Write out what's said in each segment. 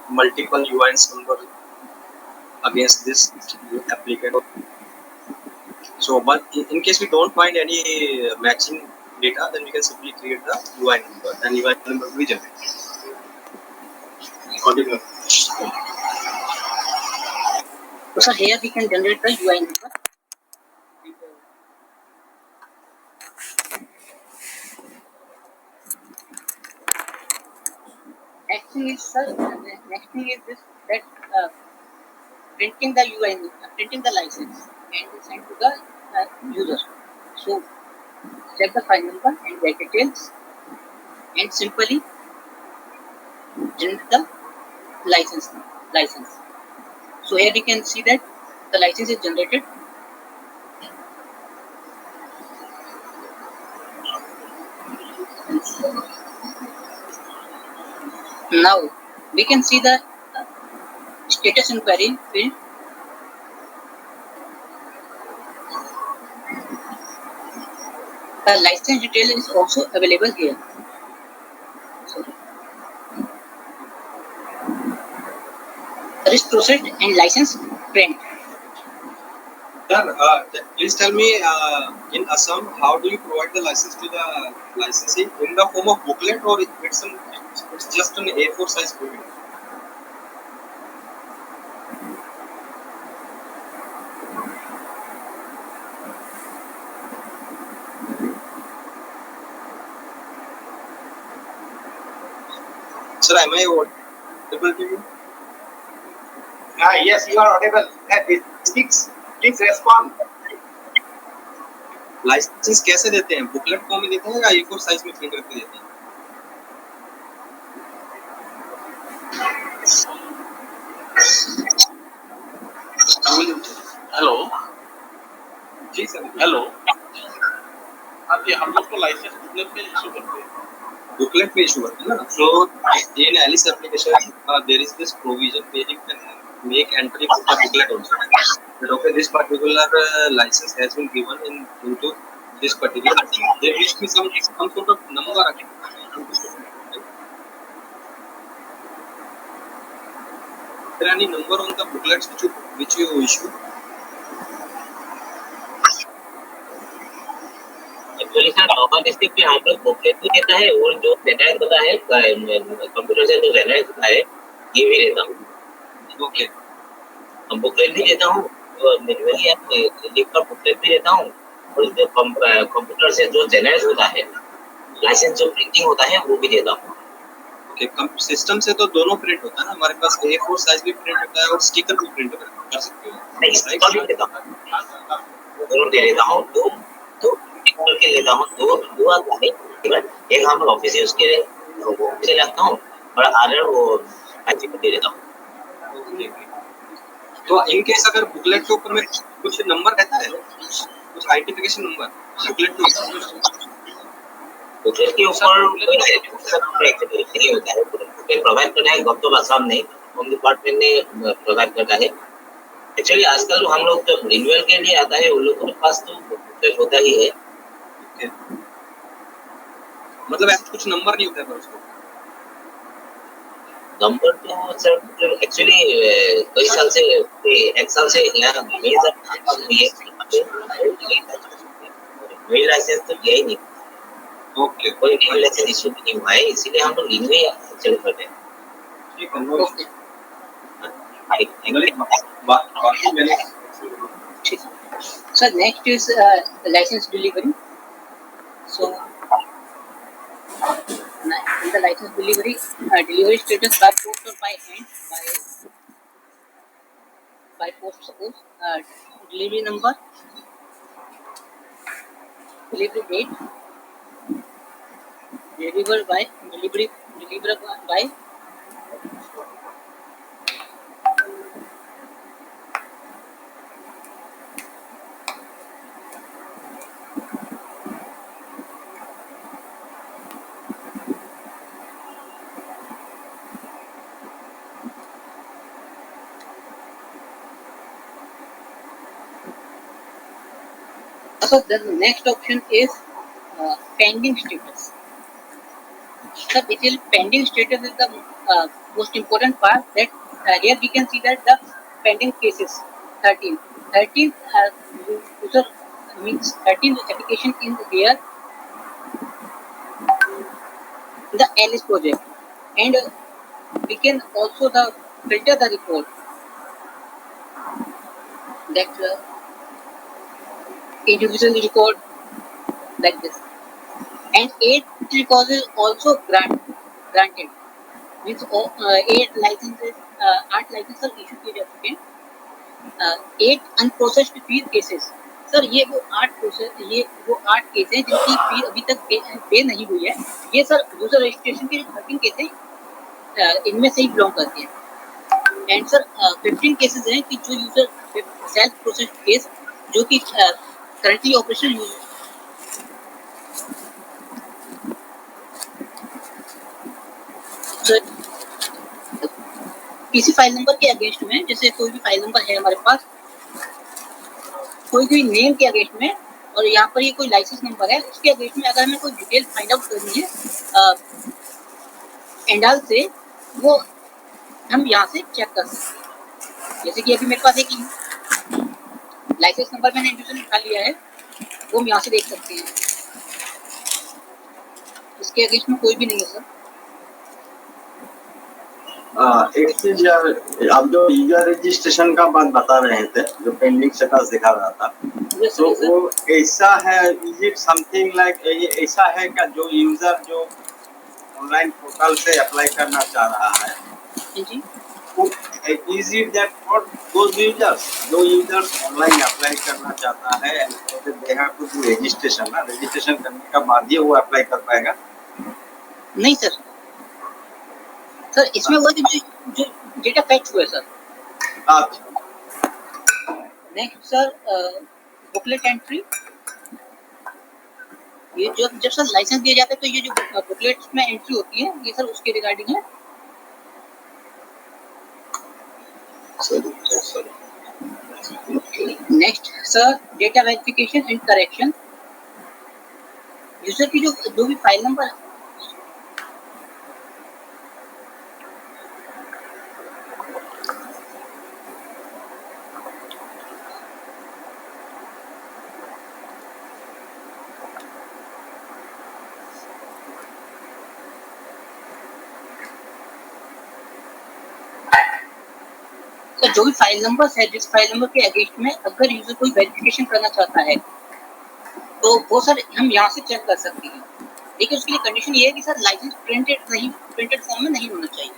multiple UINs number against this applicant. So, but in case we don't find any matching data, then we can simply create the UI number, and UI number will be generated. Continue. So here we can generate the UI number. Next thing is this, that printing the UI, printing the license and send to the user. So set the file number and get details and simply generate the license. So here we can see that the license is generated. Now we can see the status inquiry field. The license detail is also available here. Risk processed and license print. Sir, please tell me, in Assam, how do you provide the license to the licensee? In the form of booklet, or it's just an A4 size booklet? Sir, am I audible to you? Yes, you are audible. Please respond. Licence कैसे देते हैं? Booklet form में देते हैं या A4 size में print करके देते हैं? हेलो जी सर, हेलो। हाँ जी, हम लोग को लाइसेंस बुकलेट में इशू करते हैं। बुकलेट में इशू करते हैं ना? So in Alice application there is this provision where you can make entry for the booklet also. That okay, this particular license has been given into this particular thing. There must be some sort of number. Is there any number on the booklets which you issue? Actually sir normal district में हम लोग booklet भी देता है और जो generate होता है कंप्यूटर से जो जनरेट होता है ये भी देता हूँ। ओके, हम बुकलेट भी देता हूँ और मैन्युअली लिख कर बुकलेट भी देता हूँ और जो कंप्यूटर से जो जनरेट होता है लाइसेंस जो प्रिंटिंग होता है वो भी देता हूँ। ओके, सिस्टम से तो दोनों प्रिंट होता है ना? हमारे पास A4 साइज भी प्रिंट होता है और स्टिकर भी प्रिंट कर सकते हो। नहीं, स्टिकर भी देता हूँ, दोनों दे देता हूँ। दो के लेता हूँ, दो आता है। एक हम ऑफिस यूज के लिए रखता हूँ और अदर वो आईटी को दे देता हूँ। तो इन केस अगर बुकलेट के ऊपर में कुछ नंबर रहता है, कुछ आइडेंटिफिकेशन नंबर बुकलेट के ऊपर बुकलेट के ऊपर कोई नहीं होता है। प्रोवाइड करना है गवर्नमेंट ऑफ असम ने, होम डिपार्टमेंट ने प्रोवाइड करता है। एक्चुअली आजकल जो हम लोग जब रिन्यूअल के लिए आता है उन लोगों के पास तो बुकलेट होता ही है। मतलब ऐसा कुछ नंबर नहीं होता है पर उसको नंबर तो सर एक्चुअली कई साल से एक साल से यहाँ नई लाइसेंस तो दिया ही नहीं। ओके, कोई नई लाइसेंस इशू नहीं हुआ है, इसीलिए हम लोग रिन्यू चल करते हैं। ठीक है, बाकी मैंने So next is license delivery. So in the license delivery, delivery status by post or by hand, by post suppose, delivery number, delivery date, delivered by. So the next option is pending status. sir, basically pending status is the most important part. That here we can see that the pending cases 13 user means 13 application in here the Alice project, and we can also the filter the report that individual record like this, and 8 records is also granted means 8 licenses 8 licenses are issued to the applicant, 8 unprocessed fees cases. Sir ये वो 8 case हैं जिनकी फी अभी तक पे नहीं हुई है। ये सर यूजर रजिस्ट्रेशन के 13 केस हैं, इनमें से ही बिलोंग करते हैं। एंड सर 15 केसेस हैं कि जो यूजर सेल्फ प्रोसेस्ड केस जो कि करंटली ऑपरेशनल यूज सर किसी फाइल नंबर के अगेंस्ट में, जैसे कोई भी फाइल नंबर है हमारे पास कोई नेम के अगेंस्ट में, और यहाँ पर ये कोई लाइसेंस नंबर है उसके अगेंस्ट में अगर हमें कोई डिटेल फाइंड आउट करनी है एंडाल से, वो हम यहाँ से चेक कर सकते हैं। जैसे कि अभी मेरे पास एक लाइसेंस नंबर मैंने इंडिविजुअली उठा लिया है, वो हम यहाँ से देख सकते हैं। इसके अगेंस्ट में कोई भी नहीं है सर। एक चीज आप जो यूजर रजिस्ट्रेशन का बात बता रहे थे, जो पेंडिंग स्टेटस दिखा रहा था, तो वो ऐसा है, इज इट समथिंग लाइक ये ऐसा है क्या जो यूजर जो ऑनलाइन पोर्टल से अप्लाई करना चाह रहा है जी, is it that for those users जो यूजर्स ऑनलाइन अप्लाई करना चाहता है, they have to do registration ना, रजिस्ट्रेशन करने के बाद ही वो अप्लाई कर पाएगा? नहीं सर, सर इसमें वो जो डेटा फैच हुआ है सर। अच्छा, नेक्स्ट सर बुकलेट एंट्री, ये जो जब सर लाइसेंस दिया जाता है तो ये जो बुकलेट्स में एंट्री होती है ये सर उसके रिगार्डिंग है। Next sir data verification and correction, user की जो भी फाइल नंबर तो जो भी फाइल नंबर है, जिस फाइल नंबर के अगेंस्ट में अगर यूजर कोई वेरिफिकेशन करना चाहता है तो वो सर हम यहाँ से चेक कर सकते हैं। लेकिन उसके लिए कंडीशन ये है कि सर लाइसेंस प्रिंटेड फॉर्म में नहीं होना चाहिए।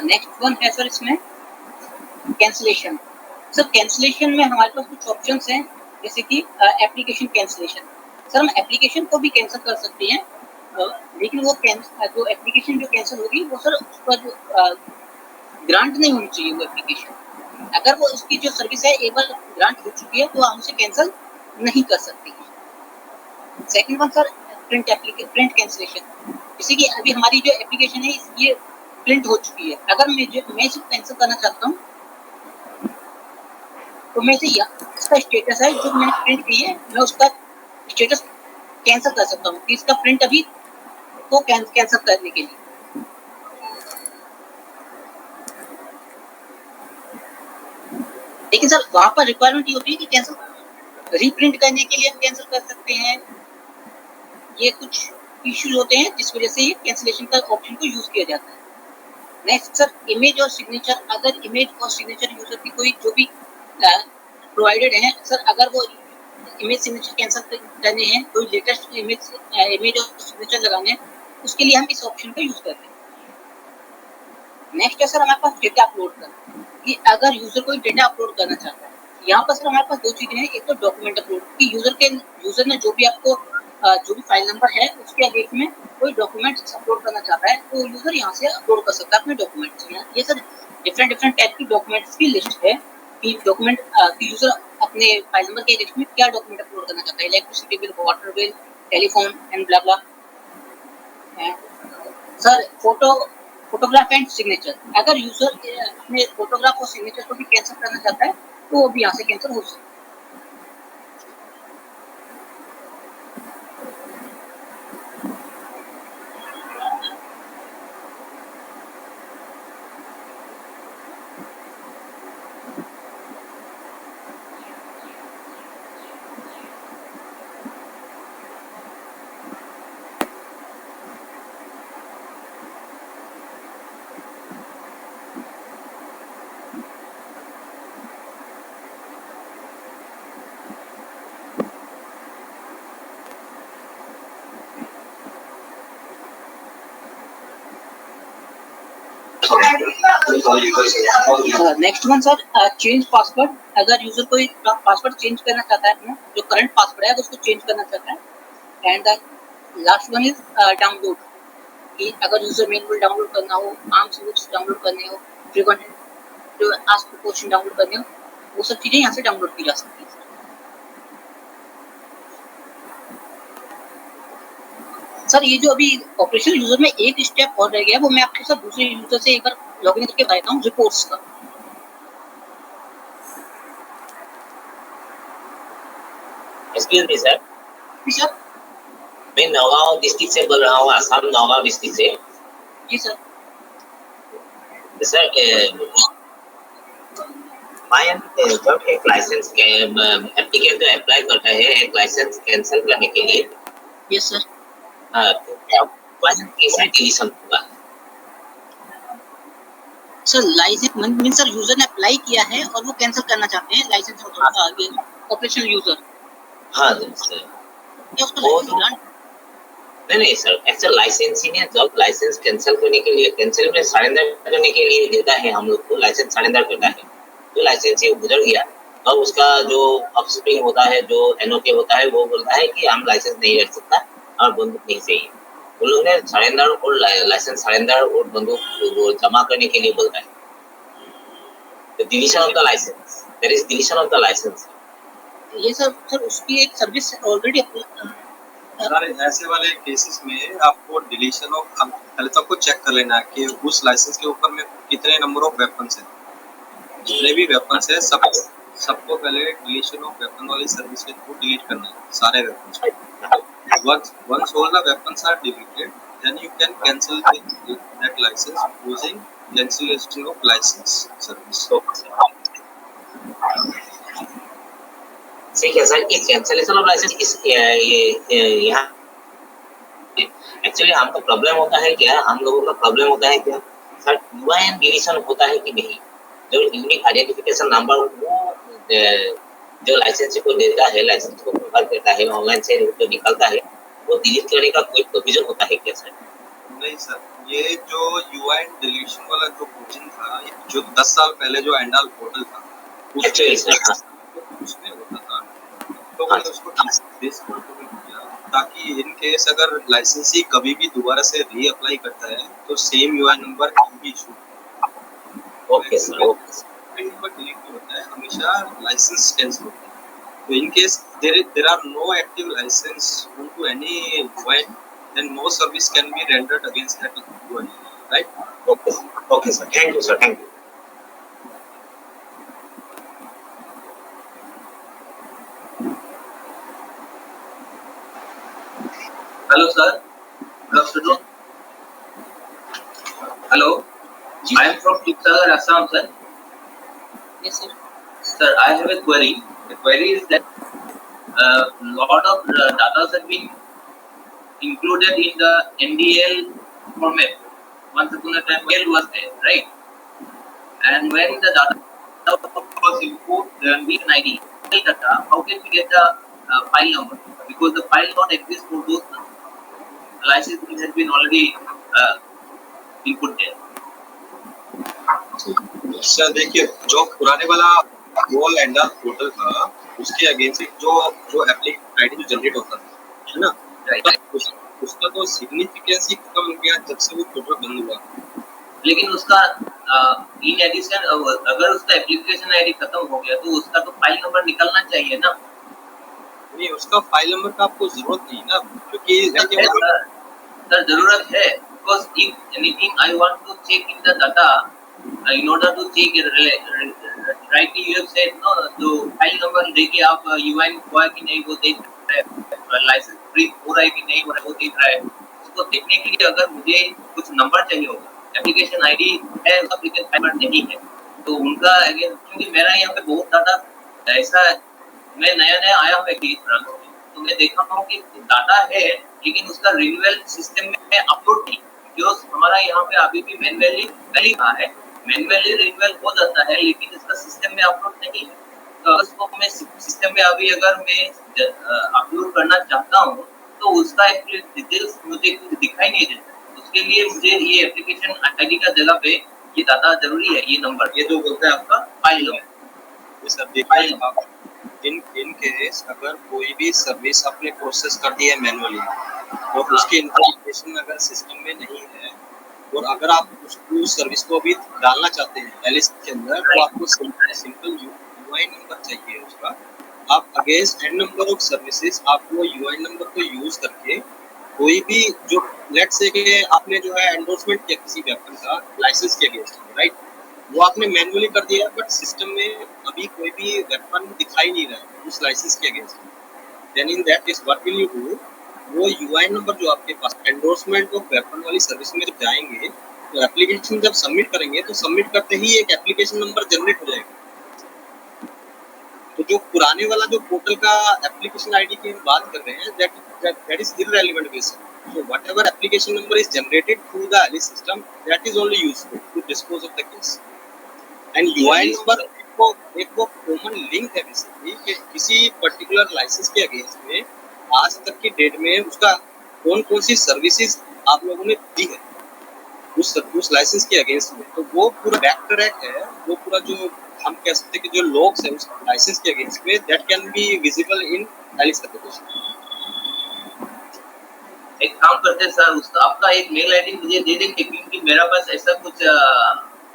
नेक्स्ट वन है सर इसमें कैंसिलेशन। सर कैंसिलेशन में हमारे पास कुछ ऑप्शंस हैं, जैसे कि एप्लीकेशन कैंसिलेशन। सर हम एप्लीकेशन को भी कैंसिल कर सकते हैं, लेकिन वो जो एप्लीकेशन जो कैंसिल होगी वो सर उस पर ग्रांट नहीं होनी चाहिए वो एप्लीकेशन। अगर वो उसकी जो सर्विस है एक बार ग्रांट हो चुकी है तो हम उसे कैंसिल नहीं कर सकते। Second one sir print cancellation, जैसे कि अभी हमारी जो एप्लीकेशन है ये प्रिंट हो चुकी है, अगर मैं इसे कैंसिल करना चाहता हूँ तो मैं इसे इसका स्टेटस है जो मैंने प्रिंट की है, मैं उसका स्टेटस कैंसिल कर सकता हूँ कि इसका प्रिंट अभी को कैंसिल करने के लिए। लेकिन सर वहां पर रिक्वायरमेंट ये होती है कि कैंसिल रीप्रिंट करने के लिए हम कैंसिल कर सकते हैं। ये कुछ इश्यूज होते हैं जिस वजह से ये कैंसिलेशन का ऑप्शन को यूज किया जाता है। नेक्स्ट सर इमेज और सिग्नेचर, अगर इमेज और सिग्नेचर यूजर की कोई जो भी प्रोवाइडेड है सर, अगर वो इमेज सिग्नेचर कैंसिल करने हैं, कोई लेटेस्ट इमेज और सिग्नेचर लगाने हैं, उसके लिए हम इस ऑप्शन का यूज करते हैं। नेक्स्ट है सर हमारे पास डेटा अपलोड करना, कि अगर यूजर कोई डेटा अपलोड करना चाहता है, यहाँ पर सर हमारे पास दो चीजें हैं। एक तो डॉक्यूमेंट अपलोड, कि यूजर ने जो भी आपको जो भी फाइल नंबर है उसके अगेंस्ट में कोई डॉक्यूमेंट अपलोड करना चाहता है तो यूजर यहाँ से अपलोड कर सकता है अपने डॉक्यूमेंट्स। ये सर डिफरेंट टाइप की डॉक्यूमेंट्स की लिस्ट है कि डॉक्यूमेंट यूजर अपने फाइल नंबर के अगेंस्ट में क्या डॉक्यूमेंट अपलोड करना चाहता है, electricity bill, water bill, telephone and blah blah. Sir photograph and signature, अगर यूजर अपने फोटोग्राफ और सिग्नेचर को भी कैंसिल करना चाहता है तो वो भी यहाँ से कैंसिल हो सकता है। Next one sir, change password. अगर यूजर कोई पासवर्ड चेंज करना चाहता है अपना जो करंट पासवर्ड है, अगर उसको चेंज करना चाहता है। And the last one is download, कि अगर यूजर मैनुअल डाउनलोड करना हो, आर्म्स बुक्स डाउनलोड करने हो, फ्रीक्वेंट जो आस्क क्वेश्चन डाउनलोड करने हो, वो सब चीजें यहाँ से डाउनलोड की जा सकती है। सर ये जो अभी ऑपरेशनल यूजर में एक स्टेप और रह गया है, वो मैं आपके साथ दूसरे यूजर से एक बार लॉगिन करके बताता हूँ, रिपोर्ट्स का। एक्सक्यूज मी सर, सर मैं नौगांव डिस्ट्रिक्ट से बोल रहा हूँ, आसाम नौगांव डिस्ट्रिक्ट से। जी सर। सर जब एक लाइसेंस एप्लीकेंट जो अप्लाई करता है एक लाइसेंस कैंसिल करने के लिए, यस सर। तो क्या लाइसेंस कैसे डिलीशन होगा? Sir licence mean sir user ने अप्लाई किया है और वो कैंसिल करना चाहते हैं लाइसेंस ऑपरेशनल यूजर। हाँ सर, क्या उसको वो लाइसेंस नहीं सर, एक्चुअल लाइसेंसिंग है। जब लाइसेंस कैंसिल करने के लिए, कैंसिल में सरेंडर करने के लिए देता है हम लोग को, लाइसेंस सरेंडर करता है, तो लाइसेंस ये गुजर गया और उसका जो अपस्ट्रीम होता है, जो एनओके होता है, वो बोलता है कि हम लाइसेंस नहीं रख सकता और बंदूक नहीं चाहिए। उन लोगों ने सरेंडर और लाइसेंस सरेंडर और बंदूक वो जमा करने के लिए बोलता है। Deletion of the licence, there is deletion of the licence. ये सर उसकी एक सर्विस ऑलरेडी सर ऐसे वाले केसेस में आपको डिलीशन ऑफ, पहले तो आपको चेक कर लेना है कि उस लाइसेंस के ऊपर में कितने नंबर ऑफ वेपन्स हैं। जितने भी वेपन्स है सबको पहले डिलीशन ऑफ वेपन वाली सर्विस के थ्रू डिलीट करना है, सारे weapons. once all the weapons are deleted, then you can cancel that license using cancellation of license service. ठीक है सर, ये कैंसिलेशन ऑफ लाइसेंस इस यहाँ एक्चुअली हमको प्रॉब्लम होता है क्या, हम लोगों का प्रॉब्लम होता है क्या सर, यूआईएन डिलीशन होता है कि नहीं? जो यूनिक आइडेंटिफिकेशन नंबर वो जो लाइसेंस को देता है, लाइसेंस को प्रोवाइड करता है, ऑनलाइन से जो निकलता है, वो डिलीट करने का कोई प्रोविजन होता है क्या सर? नहीं सर, ये जो यूआईएन डिलीशन वाला जो प्रोविजन था, जो 10 साल पहले जो एंडाल पोर्टल था, उसमें होता था। तो मैंने उसको किया ताकि इन केस अगर लाइसेंसी कभी भी दोबारा से रीअप्लाई करता है तो सेम यूआईएन नंबर ही issue. Okay sir, okay sir. Number delete नहीं होता है, हमेशा लाइसेंस कैंसिल होता है। तो in case there are no active license to any UIN, then no service can be rendered against that UIN, right? Okay sir, thank you sir, thank you. Hello sir, good afternoon. Hello, I am from Tuksagar, Assam sir. yes sir. Sir, I have a query. The query is that lot of data have been included in the NDL format. Once upon a time, NDL was there, right? And when the data was input the NDL ID data, how can we get the file number? Because the file not exist for those licenses has been already input there. Sir देखिए, जो पुराने वाला wall ender portal था, उसके against जो application ID जो generate होता था, है ना, उसका तो सिग्निफिकेंस ही खत्म हो गया जब से वो पोर्टल बंद हुआ। लेकिन उसका इन एडिशन अगर उसका एप्लीकेशन आईडी खत्म हो गया तो उसका तो फाइल नंबर निकलना चाहिए ना। नहीं, उसका फाइल नंबर का आपको जरूरत नहीं ना, क्योंकि सर जरूरत है, because if anything I want to check in the data in order to check rightly you have said no, तो फाइल नंबर देके आप यूआईएन हुआ कि नहीं वो देख रहे हैं, लाइसेंस प्रिंट हो रहा है कि नहीं हो रहा है वो देख रहा है। उसको देखने के लिए अगर मुझे कुछ नंबर चाहिए होगा, एप्लीकेशन आईडी है उसका एप्लीकेशन नंबर नहीं है, तो उनका अगेन, क्योंकि मेरा यहाँ पे बहुत डाटा ऐसा, मैं नया आया हूँ एक ब्रांच में, तो मैं देखा हूँ कि डाटा है लेकिन उसका रिन्यूअल सिस्टम में अपलोड नहीं, जो हमारा यहाँ पे अभी भी मैन्युअली पहले कहा है, मैन्युअली रिन्यूअल हो जाता है लेकिन इसका सिस्टम में अपलोड नहीं है। तो उसको मैं सिस्टम में अभी अगर मैं अपलोड करना चाहता हूँ तो उसका डिटेल्स मुझे कुछ दिखाई नहीं देता। उसके लिए मुझे ये एप्लीकेशन आईडी का जगह पे ये डाटा जरूरी है, ये नंबर, ये जो बोलते हैं आपका फाइल नंबर। ये सब देखिए आप इन केस अगर कोई भी सर्विस आपने प्रोसेस कर दी है मैनुअली और उसकी इन्फॉर्मेशन अगर सिस्टम में नहीं है और अगर आप उस सर्विस को अभी डालना चाहते हैं एलिस के अंदर तो आपको सिंपल यूआई नंबर चाहिए उसका। आप against an number of services आप वो यूआई नंबर को यूज करके कोई भी जो लेट से कि आपने जो है एंडोर्समेंट किया किसी वेपन का लाइसेंस के अगेंस्ट में, राइट, वो आपने मैनुअली कर दिया बट सिस्टम में अभी कोई भी वेपन दिखाई नहीं रहा है उस लाइसेंस के अगेंस्ट में। Then in that case what will you do, वो यूआई नंबर जो आपके पास एंडोर्समेंट ऑफ वेपन वाली सर्विस में जब जाएंगे तो एप्लीकेशन जब सबमिट करेंगे तो सबमिट करते ही एक एप्लीकेशन नंबर जनरेट हो जाएगा। तो जो पुराने वाला जो पोर्टल का एप्लीकेशन आईडी की हम बात कर रहे हैं that is irrelevant basically. So whatever application number is generated through the Alice system, that is only useful to dispose of the case. And UI number एक वो कॉमन लिंक है बेसिकली कि किसी पर्टिकुलर लाइसेंस के against में आज तक की डेट में उसका कौन कौन सी सर्विसेज आप लोगों ने दी है उस लाइसेंस के अगेंस्ट में, तो वो पूरा बैक ट्रैक है, वो पूरा जो हम कह सकते हैं कि जो लॉग्स है उस लाइसेंस के अगेंस्ट में that can be visible in ALIS application. एक काम करते हैं सर, उसका आपका एक मेल आईडी मुझे दे देंगे क्योंकि मेरा पास ऐसा कुछ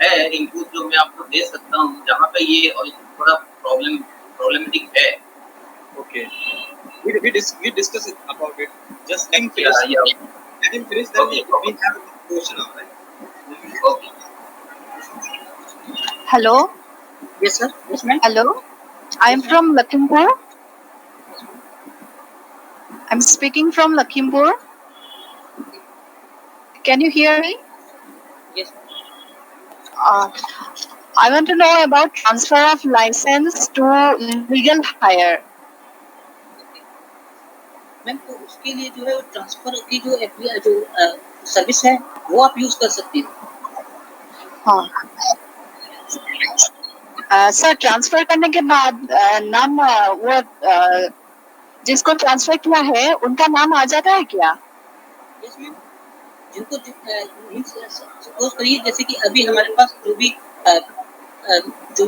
है इनपुट जो मैं आपको दे सकता हूँ जहाँ पे ये थोड़ा प्रॉब्लमेटिक है। Okay, we discuss it about it. Just let him finish. Let him finish. Then we have a question now, right? Okay. Hello. Yes, sir. Yes, ma'am. Hello, I'm from Lakhimpur. I'm speaking from Lakhimpur. Can you hear me? Yes. I want to know about transfer of license to legal hire. Ma'am तो उसके लिए जो है transfer की जो service है वो आप यूज कर सकती हैं। सर ट्रांसफर करने के बाद नाम वो जिसको ट्रांसफर किया है उनका नाम आ जाता है क्या? यस मैम, जिनको सपोज करिए जैसे कि अभी हमारे पास जो भी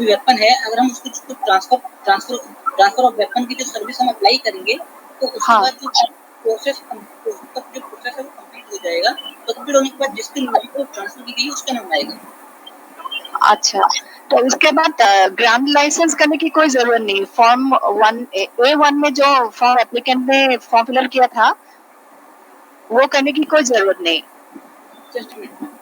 वेपन है अगर हम उसको ट्रांसफर ऑफ वेपन की जो सर्विस हम अप्लाई करेंगे तो उसके बाद जो प्रोसेस है वो कंप्लीट हो जाएगा। तो कंप्लीट होने के बाद जिसके नाम को ट्रांसफर की गई उसका नाम आएगा। अच्छा, तो उसके बाद ग्रांड लाइसेंस करने की कोई जरूरत नहीं। फॉर्म 1A1 में जो फॉर्म एप्लीकेंट ने फॉर्म फिलअप किया था वो करने की कोई जरूरत नहीं। Just a minute.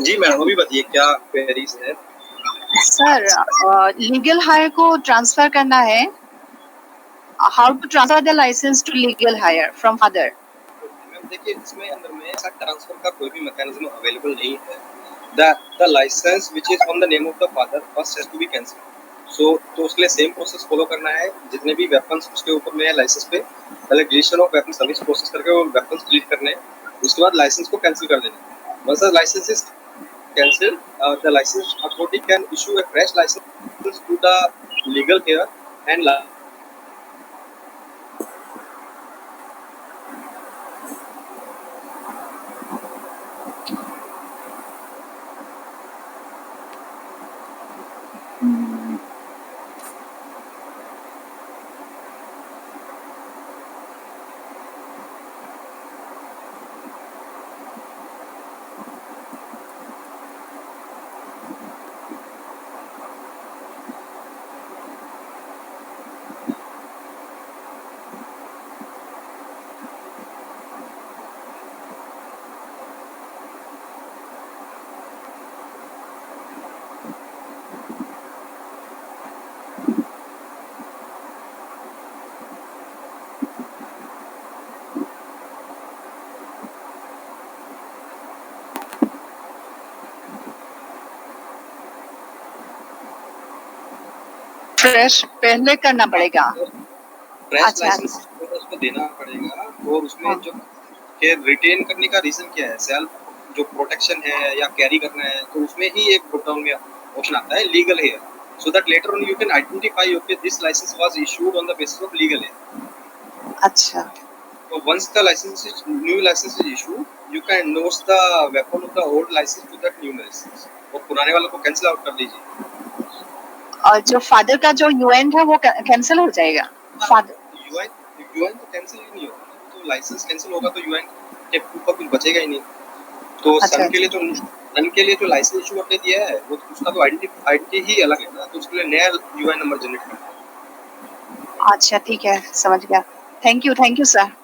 जी मैडम अभी बताइए क्या क्वेरीज है। सर लीगल हायर को ट्रांसफर करना है। How to transfer the licence to legal heir from other? Ma'am देखिए इसमें अंदर में ऐसा ट्रांसफर का कोई भी मैकेनिज्म अवेलेबल नहीं है। The licence which is on the name of the father first has to be cancelled. So तो उसके लिए सेम प्रोसेस फॉलो करना है। जितने भी वेपन्स उसके ऊपर में है लाइसेंस पे पहले registration of weapon service process करके वो वेपन्स डिलीट करने हैं, उसके बाद लाइसेंस को कैंसिल कर देना। Once the licence is cancelled, the license authority can issue a fresh license to the legal care and fresh पहले करना पड़ेगा। फ्रेश अच्छा, लाइसेंस उसको देना पड़ेगा। और उसमें हाँ। जो के रिटेन करने का रीजन क्या है, सेल्फ जो प्रोटेक्शन है या कैरी करना है, तो उसमें ही एक ड्रॉप डाउन में ऑप्शन आता है legal heir, so that letter on you can identify okay this licence was issued on the basis of legal heir. अच्छा, So once the license is new license is issued, you can endorse the weapon of the old license to that new license। और पुराने वालों को cancel out कर दीजिए। और जो father का जो यूएन था वो कैंसिल हो जाएगा। फादर यूआईन यूआईन तो कैंसिल ही नहीं होगा, तो लाइसेंस कैंसिल होगा तो यूआईन के ऊपर कुछ बचेगा ही नहीं। तो अच्छा, सन के लिए जो लाइसेंस इशू आपने दिया है वो उसका तो आईडेंटिटी ही अलग है ना, तो उसके लिए नया यूआईन नंबर जनरेट करना है। अच्छा, ठीक है, समझ गया। Thank you sir.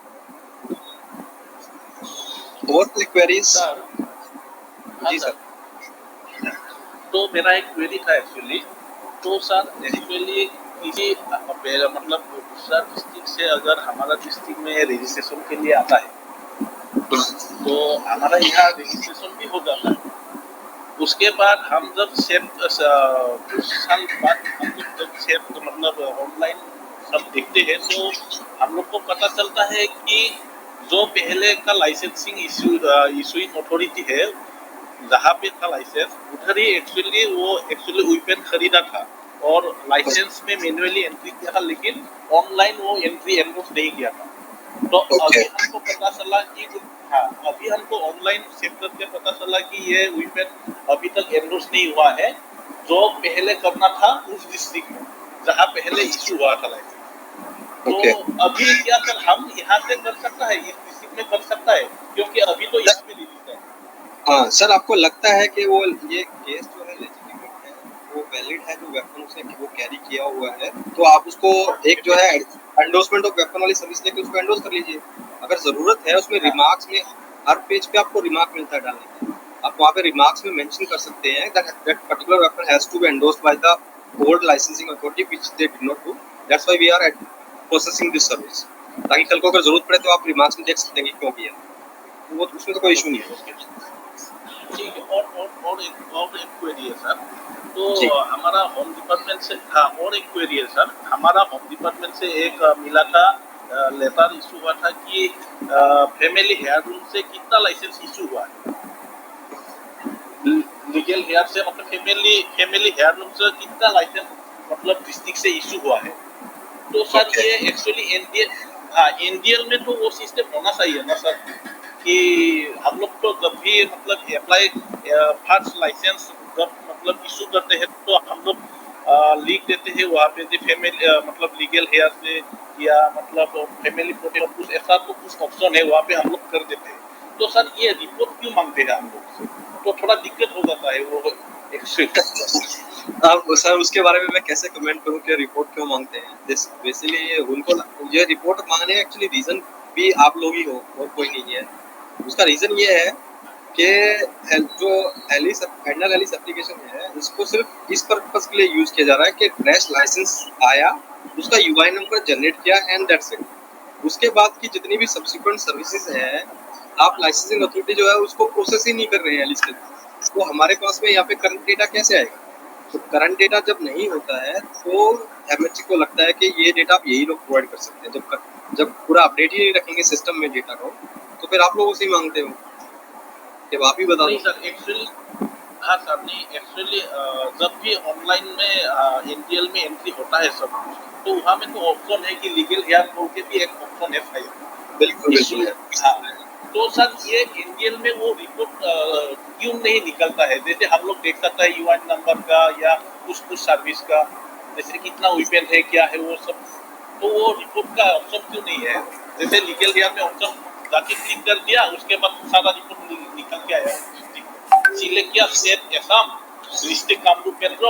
और कोई क्वेरीज? सर जी सर। तो मेरा एक क्वेरी था एक्चुअली। तो सर एक्चुअली किसी मतलब दूसरा डिस्ट्रिक्ट से अगर हमारा डिस्ट्रिक्ट में रजिस्ट्रेशन के लिए आता है तो हमारा यहाँ रजिस्ट्रेशन भी हो जाता है। उसके बाद हम जब कुछ साल बाद हम लोग जब मतलब ऑनलाइन सब देखते हैं तो हम लोग को पता चलता है कि जो पहले का लाइसेंसिंग इशूइंग अथॉरिटी है जहाँ पे था लाइसेंस, उधर ही एक्चुअली वेपन खरीदा था और लाइसेंस में मैन्युअली एंट्री किया था, लेकिन ऑनलाइन वो एंट्री एनरोस नहीं किया था। तो अभी हमको पता चला कि अभी हमको ऑनलाइन चेक करके पता चला कि ये वेपन अभी तक एनरोस नहीं हुआ है, जो पहले करना था उस डिस्ट्रिक्ट में जहाँ पहले इशू हुआ था लाइसेंस। तो अभी क्या सर हम यहाँ से कर सकता है, इस डिस्ट्रिक्ट में कर सकता है, क्योंकि अभी तो यहाँ पे रिलीज है। हाँ सर, आपको लगता है कि वो ये केस जो है लेजिटिमेट है, वो वैलिड है, जो वेपन उसने वो कैरी किया हुआ है, तो आप उसको एक जो है एंडोर्समेंट ऑफ वेपन वाली सर्विस लेके उसको एंडोर्स कर लीजिए। अगर जरूरत है उसमें रिमार्क्स में, हर पेज पे आपको रिमार्क मिलता है डालने का, आप वहाँ पे रिमार्क्स में मेंशन कर सकते हैं that particular weapon has to be endorsed by the old licensing authority which they did not do, that's why we are processing this service, ताकि कल को अगर जरूरत पड़े तो आप रिमार्क्स में देख सकते हैं कि क्यों किया, वो उसमें तो कोई इशू नहीं है। ठीक है। और एक क्वेरी है सर। तो हमारा होम डिपार्टमेंट से और एक क्वेरी है सर। हमारा होम डिपार्टमेंट से एक मिला था लेटर इशू हुआ था कि फैमिली हेयर रूम से कितना लाइसेंस इशू हुआ है, लीगल हेयर से मतलब फैमिली हेयर रूम से कितना लाइसेंस मतलब डिस्ट्रिक्ट से इशू हुआ है। तो सर ये एक्चुअली एनडीएल में तो वो सिस्टम होना चाहिए ना सर, कि हम लोग तो जब भी मतलब अप्लाई फर्स्ट लाइसेंस जब मतलब इशू करते हैं तो हम लोग लिख देते हैं वहाँ पे जो फैमिली मतलब लीगल हेयर से या मतलब फैमिली प्रोटेक्शन कुछ ऐसा तो कुछ ऑप्शन है वहाँ पे हम लोग कर देते हैं। तो सर ये रिपोर्ट क्यों मांगते हैं हम लोग से, तो थोड़ा दिक्कत हो जाता है वो अब सर उसके बारे में मैं कैसे कमेंट करूं कि रिपोर्ट क्यों मांगते हैं। दिस बेसिकली उनको ये रिपोर्ट मांगने का एक्चुअली रीजन भी आप लोग ही हो और कोई नहीं है। उसका रीजन ये है कि जो एलिस फाइनल एलिस एप्लीकेशन है इसको सिर्फ इस पर्पस के लिए यूज किया जा रहा है कि फ्रेश लाइसेंस आया, उसका यूआई नंबर जनरेट किया एंड दैट्स इट। उसके बाद की जितनी भी सब्सिक्वेंट सर्विसेज हैं, आप लाइसेंसिंग अथॉरिटी जो है उसको प्रोसेस ही नहीं कर रहे हैं एलिस के, तो हमारे पास में यहाँ पे करंट डेटा कैसे आएगा। तो करंट डेटा जब नहीं होता है तो एमएचसी को लगता है कि ये डेटा आप यही लोग प्रोवाइड कर सकते हैं। जब पूरा अपडेट ही नहीं रखेंगे सिस्टम में डेटा को, तो फिर आप लोग उसे ही मांगते हो कि आप ही बता नहीं दो। सर एक्चुअली हाँ सर नहीं एक्चुअली जब भी ऑनलाइन में एनडीएल में एंट्री होता है सब कुछ, तो वहाँ में तो ऑप्शन है कि लीगल हेयर के भी एक ऑप्शन है शायद। बिल्कुल बिल्कुल। हाँ, तो सर ये एनडीएल में वो रिपोर्ट क्यों नहीं निकलता है, जैसे हम लोग देख सकते हैं यूआईन नंबर का या कुछ सर्विस का, जैसे कितना वेपन है क्या है वो सब, तो वो रिपोर्ट का ऑप्शन क्यों नहीं है। जैसे लीगल हेयर में ऑप्शन जाके क्लिक कर दिया, उसके बाद सारा रिपोर्ट निकल के आया, सिलेक्ट किया स्टेट असम डिस्ट्रिक्ट कामरूप केंद्र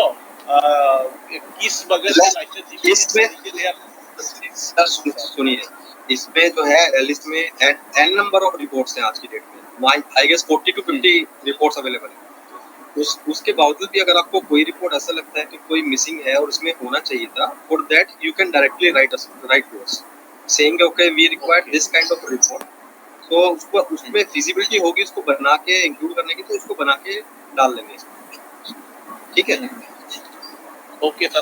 किस बगल में लाइसेंस इसमें सर सुनिए, इसमें जो है लिस्ट में एन नंबर ऑफ रिपोर्ट्स हैं आज की डेट में, I guess 40 to 50 reports available है। उसके बावजूद भी अगर आपको कोई रिपोर्ट ऐसा लगता है कि कोई मिसिंग है और उसमें होना चाहिए था, for that you can directly write to us saying okay we require this kind of report. तो उसको उसमें फिजिबिलिटी होगी उसको बना के इंक्लूड करने की, तो उसको बना के डाल देंगे, ठीक है। ओके सर,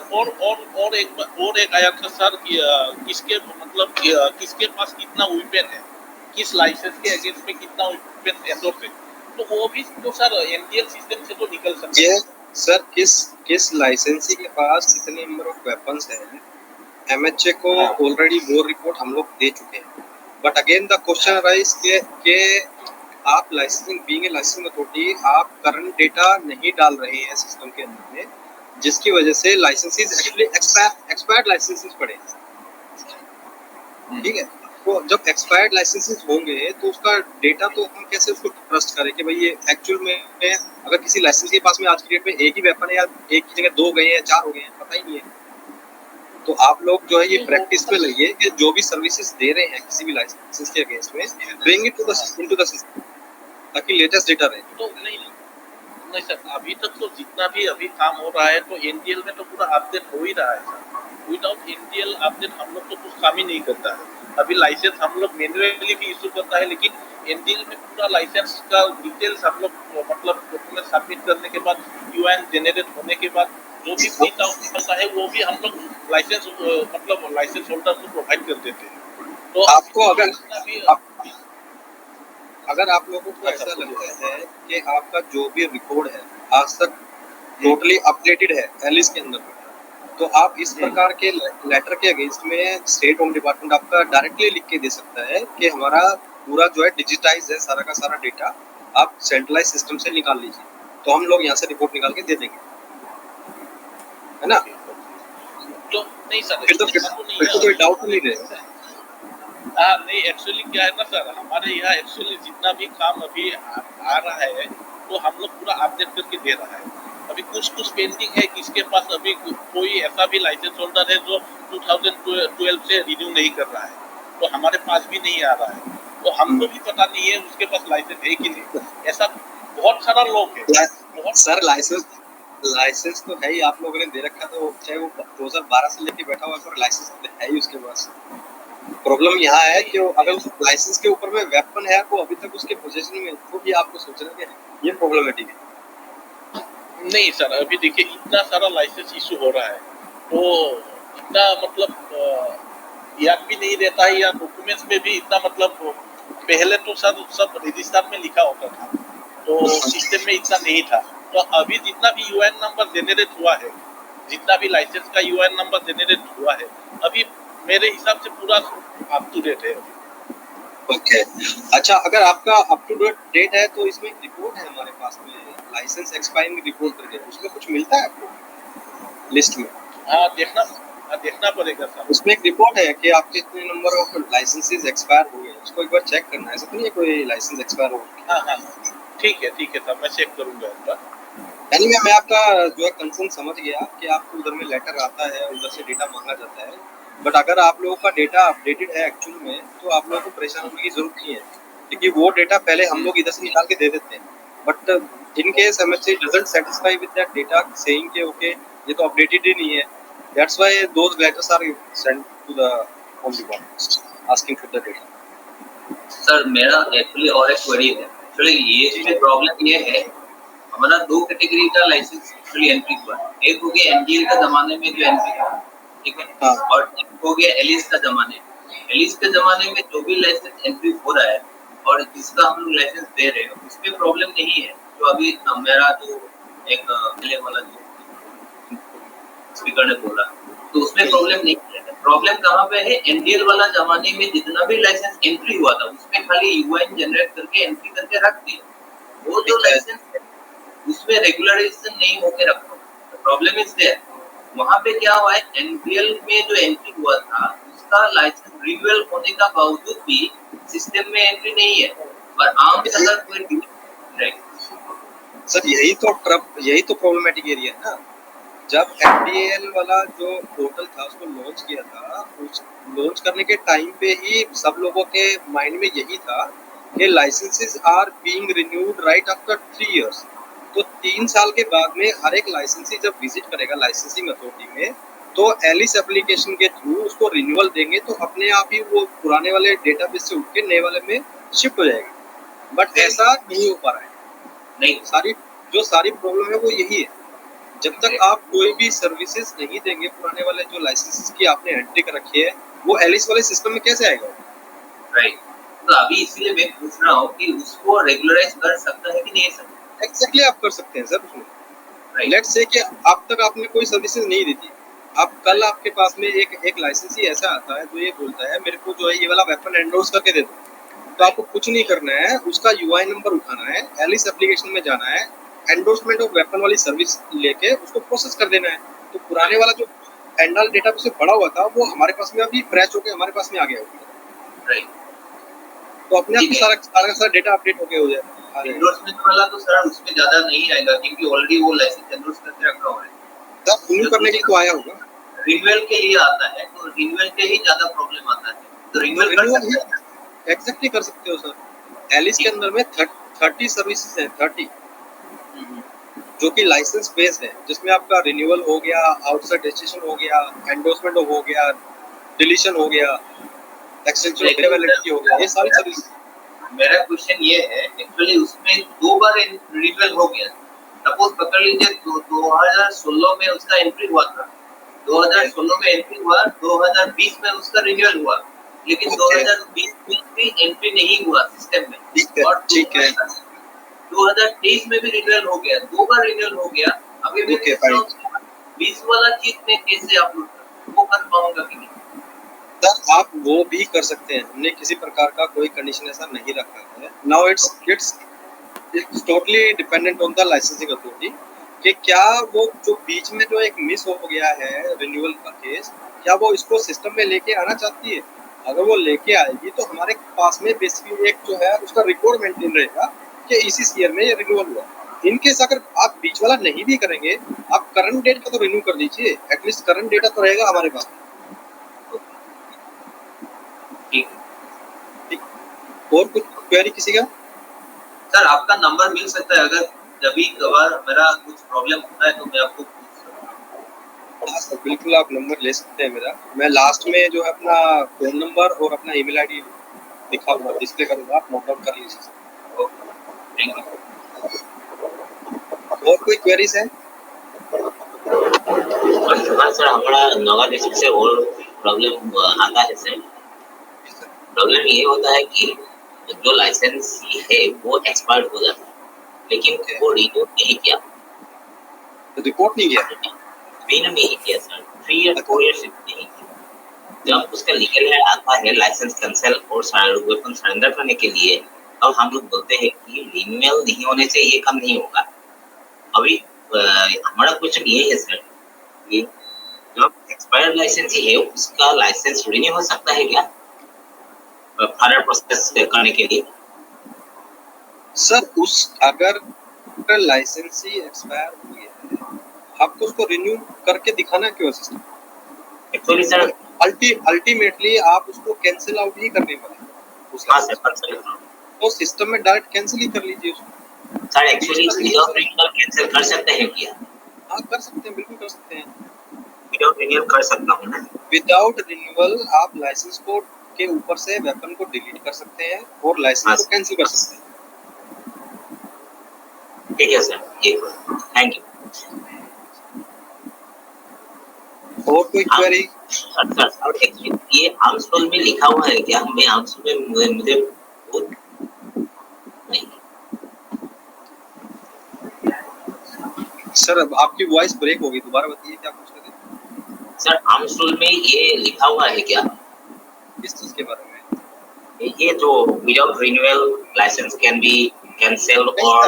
और एक आया था सर कि किसके मतलब किसके पास कितना वेपन है, किस लाइसेंस के अगेंस्ट में कितना वेपन एंडोर्स है, तो वो भी तो सर एनडीएल सिस्टम से तो निकल सकता है। ये सर किस लाइसेंसी के पास कितने नंबर ऑफ वेपन्स हैं, एमएचए को हाँ। ऑलरेडी वो रिपोर्ट हम लोग दे चुके हैं। But again the question rise के आप licensing being a licensing authority आप करंट डेटा नहीं डाल रहे हैं सिस्टम के अंदर में, जिसकी वजह से लाइसेंसेस एक्चुअली एक्सपायर्ड लाइसेंसेस पड़े। ठीक है, तो जब एक्सपायर्ड लाइसेंसेस होंगे तो उसका डेटा तो हम कैसे उसको ट्रस्ट करें कि भाई ये एक्चुअल में अगर किसी लाइसेंस के पास में आज की डेट में एक ही वेपन है या एक की जगह 2 गए हैं 4 हो गए हैं, पता ही नहीं है। तो आप लोग जो है ये प्रैक्टिस में लइए कि जो भी सर्विसेज दे रहे हैं किसी भी लाइसेंस के अगेंस्ट में, bring it into the system ताकि लेटेस्ट डेटा रहे। तो नहीं सर, अभी तक तो जितना भी अभी काम हो रहा है तो एनडीएल में तो पूरा अपडेट हो ही रहा है सर। विदाउट एनडीएल अपडेट हम लोग तो कुछ काम ही नहीं करता है। अभी लाइसेंस हम लोग मैन्युअली भी इशू करता है, लेकिन एनडीएल में पूरा लाइसेंस का डिटेल्स हम लोग मतलब डॉक्यूमेंट सबमिट करने के बाद यूआईएन जनरेट होने के बाद जो भी प्रिंट आउट होता है वो भी हम लोग लाइसेंस मतलब लाइसेंस होल्डर को प्रोवाइड कर देते हैं। तो आपको अगर अभी अगर आप लोगों को ऐसा लगता है कि आपका जो भी रिकॉर्ड है आज तक टोटली अपडेटेड है एलिस के अंदर, तो आप इस प्रकार के लेटर के अगेंस्ट में स्टेट होम डिपार्टमेंट आपका डायरेक्टली लिख के दे सकता है कि हमारा पूरा जो है डिजिटाइज है, सारा का सारा डेटा आप सेंट्रलाइज सिस्टम से निकाल लीजिए, तो हम लोग यहाँ से रिपोर्ट निकाल के दे देंगे, है ना। तो नहीं सर, फिर तो कोई डाउट नहीं रहेगा। हाँ नहीं, एक्चुअली क्या है ना सर, हमारे यहाँ एक्चुअली जितना भी काम अभी आ रहा है तो हम लोग पूरा अपडेट करके दे रहा है। अभी कुछ पेंडिंग है, किसके पास अभी कोई ऐसा भी लाइसेंस होल्डर है जो 2012 से रिन्यू नहीं कर रहा है, तो हमारे पास भी नहीं आ रहा है, तो हमको भी पता नहीं है उसके पास लाइसेंस है कि नहीं। ऐसा बहुत सारा लोग है सर लाइसेंस तो है ही, आप लोगों ने दे रखा, तो चाहे वो 2012 से लेके बैठा हुआ पर लाइसेंस है ही उसके पास। प्रॉब्लम यहाँ है कि अगर उस लाइसेंस के ऊपर में वेपन है वो अभी तक उसके पोजीशन में, तो भी आपको सोचना कि ये प्रॉब्लमेटिक है। नहीं सर, अभी देखिए इतना सारा लाइसेंस इशू हो रहा है तो इतना मतलब याद भी नहीं रहता है, या डॉक्यूमेंट्स में भी इतना मतलब पहले तो सर सब रजिस्टर में लिखा होता था तो सिस्टम में इतना नहीं था। तो अभी जितना भी यूआईएन नंबर जनरेट हुआ है, जितना भी लाइसेंस का यूआईएन नंबर जनरेट हुआ है, अभी मेरे हिसाब से पूरा अप टू डेट है। ओके, अच्छा, अगर आपका अप टू डेट है तो इसमें एक रिपोर्ट है हमारे पास में, लाइसेंस एक्सपायरिंग रिपोर्ट करके, उसमें कुछ मिलता है आपको लिस्ट में? हाँ देखना पड़ेगा सर। उसमें एक रिपोर्ट है कि आपके इतने नंबर ऑफ लाइसेंसेस एक्सपायर हो गए, उसको एक बार चेक करना है। ऐसा तो नहीं है कोई लाइसेंस एक्सपायर हो गया? हाँ ठीक है सर, मैं चेक करूंगा एक बार। यानी मैं आपका जो है कंसर्न समझ गया कि आपको उधर में लेटर आता है, उधर से डेटा मांगा जाता है, बट अगर आप लोगों का डेटा अपडेटेड है एक्चुअल में तो आप लोगों को परेशान होने की जरूरत नहीं है, क्योंकि वो डेटा पहले हम लोग इधर से निकाल के दे देते हैं। But in case MHA doesn't satisfy with that data saying कि ओके ये तो अपडेटेड ही नहीं है, that's why those letters are sent to the home department asking for the data. Sir मेरा एक्चुअली और एक क्वेरी है। एक्चुअली ये इसमें प्रॉब्लम ये है, हमारा 2 कैटेगरी का लाइसेंस एक्चुअली एंट्री हुआ। एक हो गया एनडीएल का जमाने में जो एंट्री हुआ, ठीक है, हाँ। और एक हो गया एलिस का जमाने। एलिस के जमाने में जो भी लाइसेंस एंट्री हो रहा है और जिसका हम लोग लाइसेंस दे रहे हैं उसमें प्रॉब्लम नहीं है। जो अभी मेरा जो एक मिले वाला जो स्पीकर ने बोला, तो उसमें प्रॉब्लम नहीं है। प्रॉब्लम कहाँ पे है, एनडीएल वाला जमाने में जितना भी लाइसेंस एंट्री हुआ था उसमें खाली यूआईएन जनरेट करके एंट्री करके रख दिया। वो जो लाइसेंस है उसमें रेगुलराइजेशन नहीं होके रखा। Problem is there. वहाँ पे क्या हुआ है, एनडीएल में जो एंट्री हुआ था उसका लाइसेंस रिन्यूअल होने का बावजूद भी सिस्टम में एंट्री नहीं है, और आम जनता कोई सर यही तो प्रॉब्लमेटिक एरिया है ना। जब एनडीएल वाला जो पोर्टल था उसको लॉन्च किया था, उस लॉन्च करने के टाइम पे ही सब लोगों के माइंड में यही था कि licences are being renewed right after 3 years. तो 3 साल के बाद में हर एक लाइसेंसी जब विजिट करेगा लाइसेंसिंग अथॉरिटी में, तो एलिस एप्लीकेशन के थ्रू उसको रिन्यूअल देंगे तो अपने आप ही वो पुराने वाले डेटाबेस से उठ के नए वाले में शिफ्ट हो जाएगा। बट ऐसा नहीं हो पा रहा है। नहीं, सारी प्रॉब्लम है वो यही है। जब तक आप कोई भी सर्विसेज नहीं देंगे पुराने वाले जो लाइसेंस की आपने एंट्री कर रखी है, वो एलिस वाले सिस्टम में कैसे आएगा? राइट। तो अभी इसीलिए मैं पूछ रहा हूँ कि उसको रेगुलराइज कर सकता है कि नहीं सकता। एग्जैक्टली आप कर सकते हैं सर उसमें। राइट। लेट्स से कि अब तक आपने कोई सर्विसेज नहीं दी थी, अब कल आपके पास में एक लाइसेंस ही ऐसा आता है जो ये बोलता है मेरे को जो है ये वाला वेपन एंडोर्स करके दे दो, तो आपको कुछ नहीं करना है, उसका यूआई नंबर उठाना है, एलिस एप्लीकेशन में जाना है, एंडोर्समेंट ऑफ वेपन वाली सर्विस लेके उसको प्रोसेस कर देना है। तो पुराने वाला जो एंडल डेटा से पड़ा हुआ था वो हमारे पास में अभी फ्रेश होकर हमारे पास में आ गया होगा। राइट। तो अपने आप सारा डेटा अपडेट होके हो जाएगा। एंडोर्समेंट वाला तो सर उसमें ज्यादा नहीं आएगा क्योंकि ऑलरेडी वो लाइसेंस एंडोर्स करके रखा हुआ है। तब रिन्यू करने के लिए तो आया होगा, रिन्यूअल के लिए आता है, तो रिन्यूअल के ही ज्यादा प्रॉब्लम आता है, तो रिन्यूअल कर सकते हैं। एग्जैक्टली कर सकते हो सर। एलिस के अंदर में 30 सर्विसेज हैं, 30 जो कि लाइसेंस बेस्ड है, जिसमें आपका रिन्यूअल हो गया, आउटसाइड रजिस्ट्रेशन हो गया, एंडोर्समेंट हो गया, डिलीशन हो गया, एक्सटेंशन ऑफ वैलिडिटी हो गया, ये सारी सर्विस। मेरा क्वेश्चन ये है एक्चुअली उसमें 2 बार रिन्यूअल हो गया। सपोज पकड़ लीजिए 2016 में उसका एंट्री हुआ था, 2016 में एंट्री हुआ, 2020 में उसका रिन्यूअल हुआ, लेकिन 2020 में भी एंट्री नहीं हुआ सिस्टम में, और ठीक है 2023 में भी रिन्यूअल हो गया, 2 बार रिन्यूअल हो गया। अभी मैं 20 वाला चीज में कैसे अपलोड करूं, वो कर पाऊंगा कि नहीं? सर आप वो भी कर सकते हैं, हमने किसी प्रकार का कोई कंडीशन ऐसा नहीं रखा है। Now it's totally dependent on the licensing authority कि क्या वो जो बीच में जो एक मिस हो गया है रिन्यूअल का केस, क्या वो इसको सिस्टम में लेके आना चाहती है। अगर वो लेके आएगी तो हमारे पास में बेसिकली एक जो है उसका रिकॉर्ड मेंटेन रहेगा कि इसी ईयर में ये रिन्यूअल हुआ। इनकेस अगर आप बीच वाला नहीं भी करेंगे, आप करंट डेट का तो रिन्यू कर दीजिए, एटलीस्ट करंट डेटा तो रहेगा हमारे पास। ठीक। और कुछ क्वेरी किसी का? सर आपका नंबर मिल सकता है, अगर जब भी कभार मेरा कुछ प्रॉब्लम होता है तो मैं आपको पूछ सकता हूं। हाँ सर बिल्कुल आप नंबर ले सकते हैं मेरा। मैं लास्ट में जो है अपना फोन नंबर और अपना ईमेल आईडी दिखा हुआ डिस्प्ले करूंगा, आप नोट डाउन कर लीजिए। Okay thank you. और कोई क्वेरीज है? हाँ सर, हमारा नोगा डिस्ट्रिक्ट से और प्रॉब्लम आता है सर। प्रॉब्लम ये होता है कि जो लाइसेंस है वो एक्सपायर्ड हो जाता है, लेकिन वो रिन्यू नहीं किया, रिपोर्ट नहीं किया, रिन्यू नहीं किया सर, 3 या 4 इयर्स नहीं किया। जब उसका लीगल हेड आता है लाइसेंस कैंसिल और वेपन सरेंडर करने के लिए, तब हम लोग बोलते हैं कि रिन्यूअल नहीं होने से ये काम नहीं होगा। अभी हमारा क्वेश्चन ये है सर कि जो एक्सपायर्ड लाइसेंस है उसका लाइसेंस रिन्यू हो सकता है क्या फर्दर प्रोसेस करने के लिए? सर उस अगर लाइसेंस ही एक्सपायर हुई है, आपको उसको रिन्यू करके दिखाना क्यों है सिस्टम? एक्चुअली सर अल्टीमेटली आप उसको कैंसिल आउट ही करने वाले। हाँ सर, कैंसिल तो सिस्टम में डायरेक्ट कैंसिल ही कर लीजिए उसको। Sir actually without renewal cancel कर सकते हैं क्या? हाँ कर सकते हैं, बिल्कुल कर सकते हैं। विदाउट रिन्यूअल कर सकता हूँ ना? विदाउट रिन्यूअल आप लाइसेंस को के ऊपर से वेपन को डिलीट कर सकते हैं और लाइसेंस को कैंसिल कर सकते हैं। ठीक है सर, थैंक यू। और कोई क्वेरी? सर ये आर्म्स रोल में लिखा हुआ है क्या? मैं आर्म्स में मुझे नहीं। सर अब आपकी वॉइस ब्रेक हो गई, दोबारा बताइए क्या पूछ रहे थे? सर आर्म्स रोल में ये लिखा हुआ है क्या? किस चीज के बारे में? ये जो without renewal licence can be cancelled और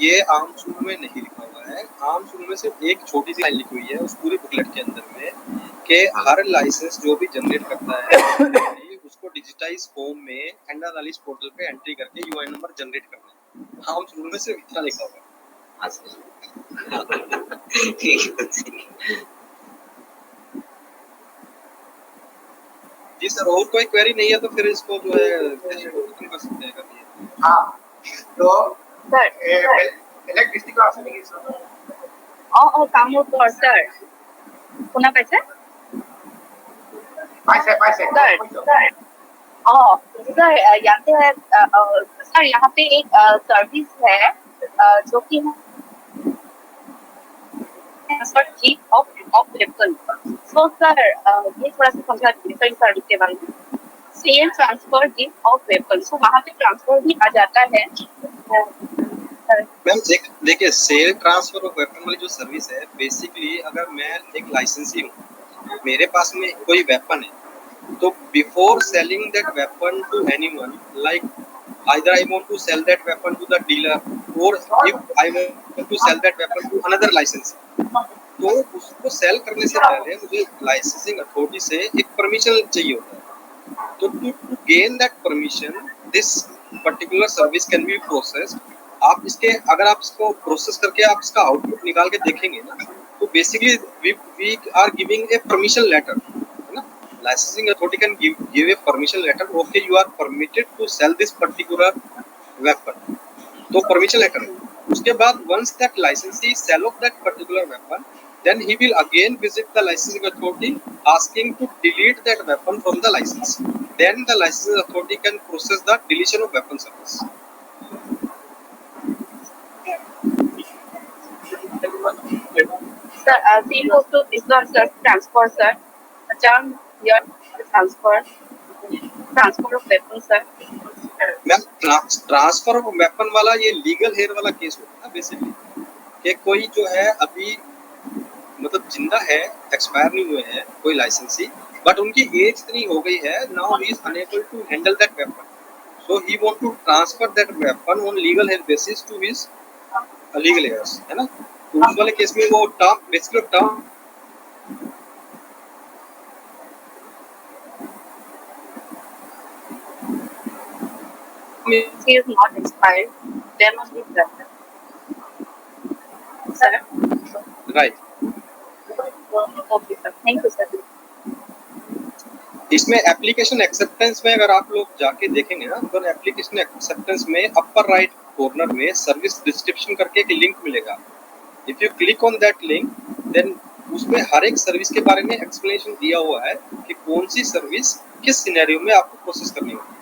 ये आर्म्स रूल में नहीं लिखा हुआ है। आर्म्स रूल में सिर्फ एक छोटी सी लाइन लिखी हुई है उस पूरी बुकलेट के अंदर में कि हर लाइसेंस जो भी जनरेट करता है उसको डिजिटाइज फॉर्म में एंडालिस पोर्टल पे एंट्री करके यूआई नंबर जनरेट करना है। आर्म्स रूल में सिर्फ इतना लिखा हुआ है। ठीक है। जी सर, और कोई क्वेरी नहीं है तो फिर इसको जो है खत्म कर सकते हैं कभी। हाँ तो Sir, electricity cost is kamu por sir. Una paisa? पैसे Sir. सर यहाँ पे सर यहाँ पे एक सर्विस है जो कि ट्रांसफर जी ऑफ वेपन। सो सर ये थोड़ा सा समझा दीजिए सर इस सर्विस के बारे में। सेल ट्रांसफर जी ऑफ वेपन, सो वहाँ पे ट्रांसफर भी आ जाता है। मैम देखिए, सेल ट्रांसफर ऑफ वेपन वाली जो सर्विस है, बेसिकली अगर मैं एक लाइसेंसी हूँ, मेरे पास में कोई वेपन है, तो before selling that weapon to anyone, like either I want to sell that weapon to the dealer or if I want to sell that weapon to another licensee, तो उसको सेल करने से पहले मुझे लाइसेंसिंग अथॉरिटी से एक permission चाहिए होता है। तो to gain that permission this particular service can be processed. आप इसके अगर आप इसको प्रोसेस करके आप इसका आउटपुट निकाल के देखेंगे ना, तो basically we are giving a permission letter, है ना। licensing authority can give a permission letter, okay you are permitted to sell this particular weapon, तो permission letter है। उसके बाद once that licensee sell off that particular weapon, then he will again visit the licensing authority asking to delete that weapon from the license, then the licensing authority can process the deletion of weapon service। Sir, same goes to this one, sir, transfer, sir. Term your transfer of weapon, sir. Ma'am transfer of weapon वाला ये legal hair वाला case होता है basically, कि कोई जो है अभी मतलब जिंदा है, एक्सपायर नहीं हुए हैं कोई लाइसेंसी, बट उनकी एज इतनी हो गई है, now he is unable to handle that weapon, so he want to transfer that weapon on legal heir basis to his legal heirs, है ना। तो उस वाले केस में वो term basically term He is not expired. There must be better. Sir. Right. Okay, sir. Thank you, sir. इसमें application acceptance में अगर आप लोग जाके देखेंगे ना, तो एप्लीकेशन एक्सेप्टेंस में अपर राइट कॉर्नर में सर्विस डिस्क्रिप्शन करके एक लिंक मिलेगा। If you click on that link, then उसमें हर एक सर्विस के बारे में एक्सप्लेनेशन दिया हुआ है कि कौन सी सर्विस किस सिनेरियो में आपको प्रोसेस करनी होगी।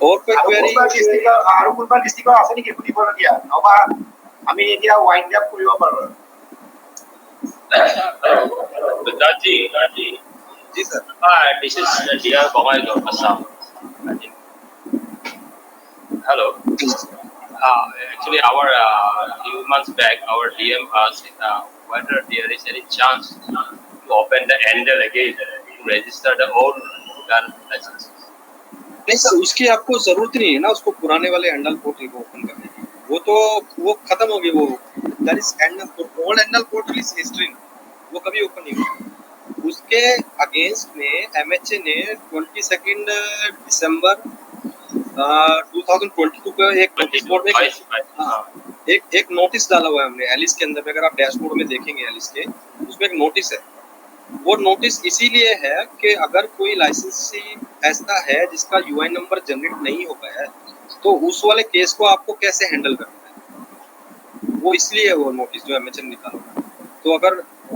और कोई क्वेरी? আৰু কোনোবা ডিস্ট্ৰিক্টৰ আছে নেকি সুধিবলগীয়া? নহবা আমি এতিয়া ওয়াইন্ড আপ কৰিব পাৰো। जी sir. This is DR Bongaigaon, Assam. Hello. Actually, few months back, our DM asked whether there is any chance to open the handle again to register the old gun licenses. नहीं sir, उसकी आपको जरूरत नहीं है ना, उसको पुराने वाले हैंडल पोर्टल को ओपन करने की। वो खत्म हो गई, वो that is handle old handle portal is history, वो कभी ओपन नहीं हुआ। उसके अगेंस्ट में एमएचए ने 22 दिसंबर 2022 को एक नोटिस बोर्ड में एक नोटिस डाला हुआ है हमने एलिस के अंदर। अगर आप डैशबोर्ड में देखेंगे एलिस के, उसमें एक नोटिस है। वो नोटिस इसीलिए है कि अगर कोई लाइसेंसी ऐसा है जिसका यूआई नंबर जनरेट नहीं हो पाया है, तो उस वाले केस को आपको कैसे हैंडल करना है, वो इसलिए वो नोटिस जो एमएचएम निकाला। तो अगर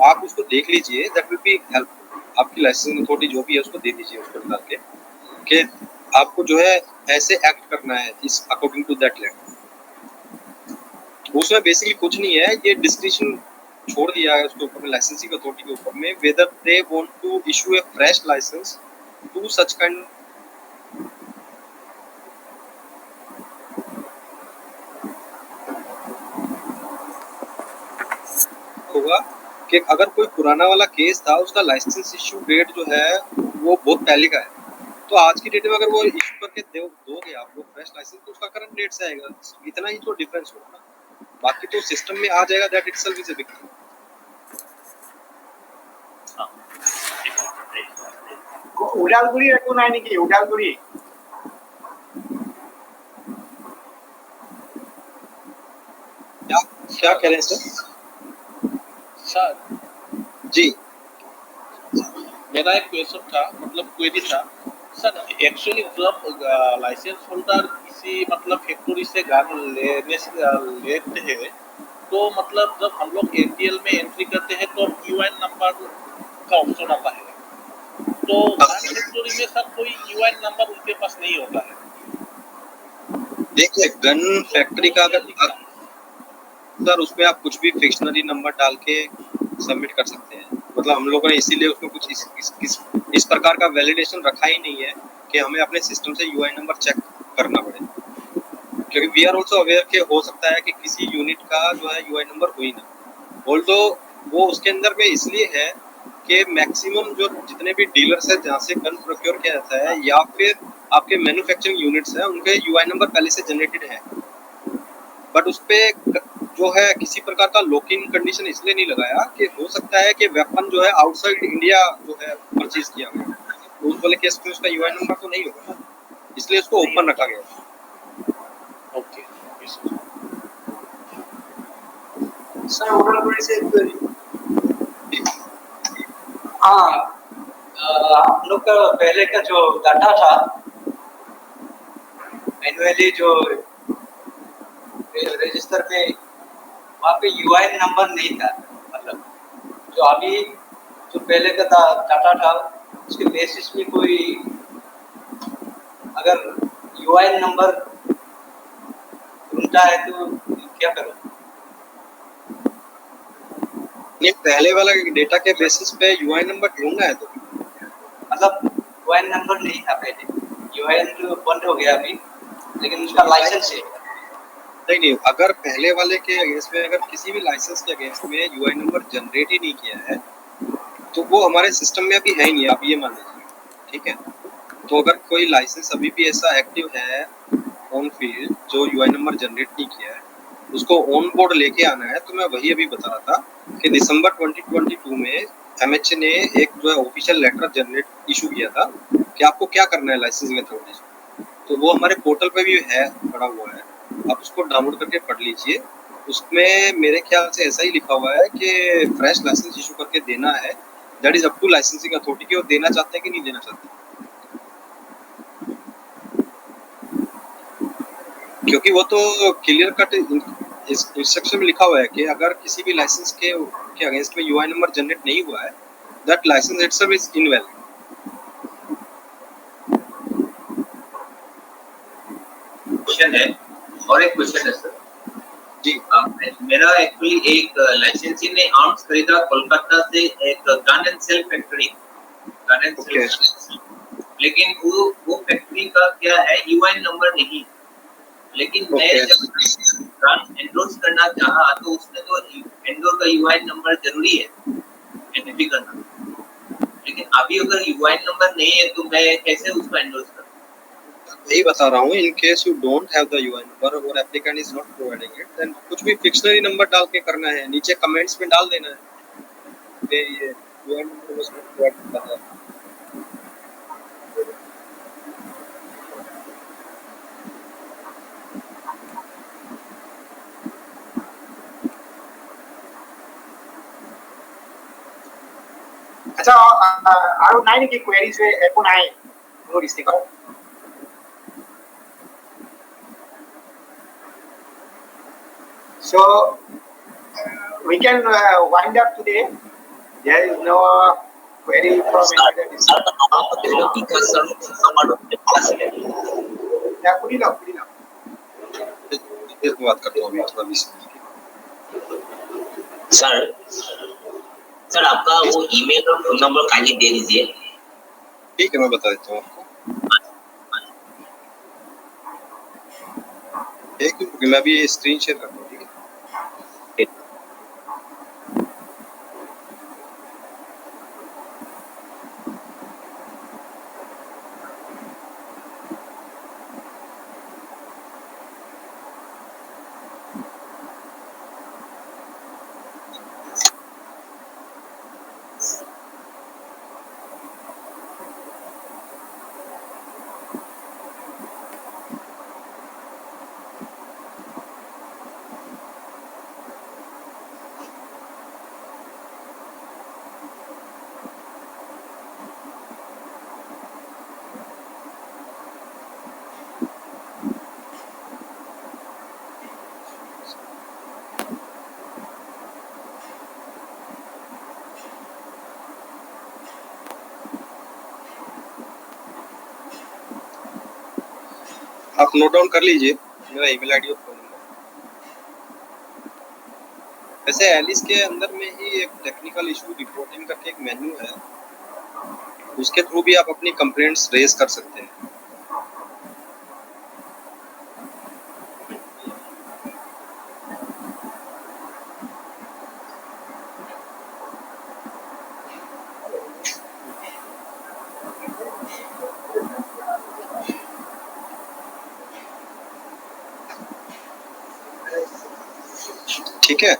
आप उसको देख लीजिए, दैट विल बी हेल्पफुल। आपकी लाइसेंसिंग अथॉरिटी जो भी है उसको दे दीजिए उसको निकाल के, कि आपको जो है ऐसे एक्ट करना है इस अकॉर्डिंग टू दैट लेटर। उसमें बेसिकली कुछ नहीं है, ये डिस्क्रिप्शन छोड़ दिया है उसके ऊपर, लाइसेंसिंग अथॉरिटी के ऊपर में, whether they want to issue a fresh licence to such kind होगा कि अगर कोई पुराना वाला केस था, उसका लाइसेंस इशू डेट जो है वो बहुत पहले का है, तो आज की डेट में अगर वो इशू करके दोगे आप लोग फ्रेश लाइसेंस, तो उसका करंट डेट से आएगा। इतना ही तो डिफरेंस होगा ना, बाकी तो सिस्टम में आ जाएगा। That itself is a big thing. Udalguri একো নাই নেকি? ওদালগুৰি क्या कह रहे हैं सर? सर जी, मेरा एक क्वेश्चन था, मतलब क्वेरी था सर। एक्चुअली जब लाइसेंस होल्डर किसी मतलब फैक्ट्री से गन लेते हैं, तो मतलब जब हम लोग एनडीएल में एंट्री करते हैं तो यूआईएन नंबर का ऑप्शन आता है, तो गन फैक्ट्री में सर कोई यूआईएन नंबर उनके पास नहीं होता है। देखिए गन फैक्ट्री का अगर सर उसमें आप कुछ भी फिक्शनरी नंबर डाल के सबमिट कर सकते हैं। मतलब हम लोगों ने इसीलिए उसमें कुछ इस प्रकार का वैलिडेशन रखा ही नहीं है कि हमें अपने सिस्टम से यूआई नंबर चेक करना पड़े, क्योंकि वी आर ऑल्सो अवेयर कि हो सकता है कि किसी यूनिट का जो है यूआई नंबर हो ही ना। ऑल्दो वो उसके अंदर में इसलिए है कि मैक्सिमम जो जितने भी डीलर्स हैं जहाँ से गन प्रोक्योर किया जाता है या फिर आपके मैन्युफैक्चरिंग यूनिट्स हैं उनके यूआई नंबर पहले से जनरेटेड है, बट उस पे जो है किसी प्रकार का लॉकिंग कंडीशन इसलिए नहीं लगाया कि हो सकता है कि वेपन जो है आउटसाइड इंडिया जो है परचेज किया गया, तो उस वाले केस में उसका यूआई नंबर तो नहीं होगा ना, इसलिए उसको ओपन रखा गया। ओके सर उड़नपुरी से हाँ, हम लोग का पहले का जो डाटा था मैनुअली जो रजिस्टर पे वहाँ पे यूआई नंबर नहीं था। मतलब जो अभी जो पहले का डाटा था उसके बेसिस पे कोई अगर यूआई नंबर ढूंढता है तो क्या करो? ये पहले वाला डेटा के बेसिस पे यूआई नंबर ढूंढना है तो मतलब यूआई नंबर नहीं था पहले, यूआई तो बंद हो गया अभी, लेकिन उसका लाइसेंस है। नहीं, अगर पहले वाले के अगेंस्ट में अगर किसी भी लाइसेंस के अगेंस्ट में यूआई नंबर जनरेट ही नहीं किया है तो वो हमारे सिस्टम में अभी है ही नहीं, आप ये मान लीजिए, ठीक है। तो अगर कोई लाइसेंस अभी भी ऐसा एक्टिव है ऑन फील्ड जो यूआई नंबर जनरेट नहीं किया है उसको ऑन बोर्ड लेके आना है। तो मैं वही अभी बता रहा था कि दिसंबर 2022 में एमएचए ने एक जो है ऑफिशियल लेटर जनरेट इशू किया था कि आपको क्या करना है लाइसेंसिंग अथॉरिटी से, तो वो हमारे पोर्टल पे भी है, पड़ा हुआ है, आप उसको डाउनलोड करके पढ़ लीजिए। उसमें मेरे ख्याल से ऐसा ही लिखा हुआ है कि फ्रेश लाइसेंस इशू करके देना है, that is up to licensing authority की, वो देना चाहते हैं कि नहीं देना चाहते, क्योंकि वो तो क्लियर कट इंस्ट्रक्शन में लिखा हुआ है कि अगर किसी भी लाइसेंस के अगेंस्ट में यूआई नंबर जनरेट नहीं हुआ है that licence itself is invalid. Question है और एक क्वेश्चन है सर जी। मेरा एक्चुअली एक लाइसेंसी ने आर्म्स खरीदा कोलकाता से, एक gun and sale factory, gun and sale, लेकिन वो फैक्ट्री का क्या है यूआई नंबर नहीं, लेकिन मैं जब गन एंडोर्स करना चाहा तो उसमें तो एंडोर का यूआई नंबर जरूरी है एंट्री करना, लेकिन अभी अगर यूआई नंबर नहीं है तो मैं कैसे उसको एंडोर्स करूं? यही बता रहा हूँ, in case you don't have the UI number और applicant is not providing it, then कुछ भी फिक्शनरी नंबर डाल के करना है, नीचे कमेंट्स में डाल देना है कि ये UI number was not provided by the. अच्छा আৰু নাই নেকি queries একো নাই মোৰ ডিস্ট্ৰিক্টত? So we can wind up today. There is no query from any other district. Yeah, put it up. फिर बात करता हूँ अभी थोड़ा 20 मिनट की। सर आपका वो ईमेल और फोन नंबर काइंडली दे दीजिए। ठीक है, मैं बता देता हूँ आपको। एक मिनट, मैं अभी स्क्रीन शेयर करता हूँ, ठीक है। आप नोट डाउन कर लीजिए। मेरा ईमेल आईडी और फोन नंबर। वैसे एलिस के अंदर में ही एक टेक्निकल इशू रिपोर्टिंग करके एक मेन्यू है, उसके थ्रू भी आप अपनी कंप्लेंट्स रेज कर सकते हैं। ठीक है,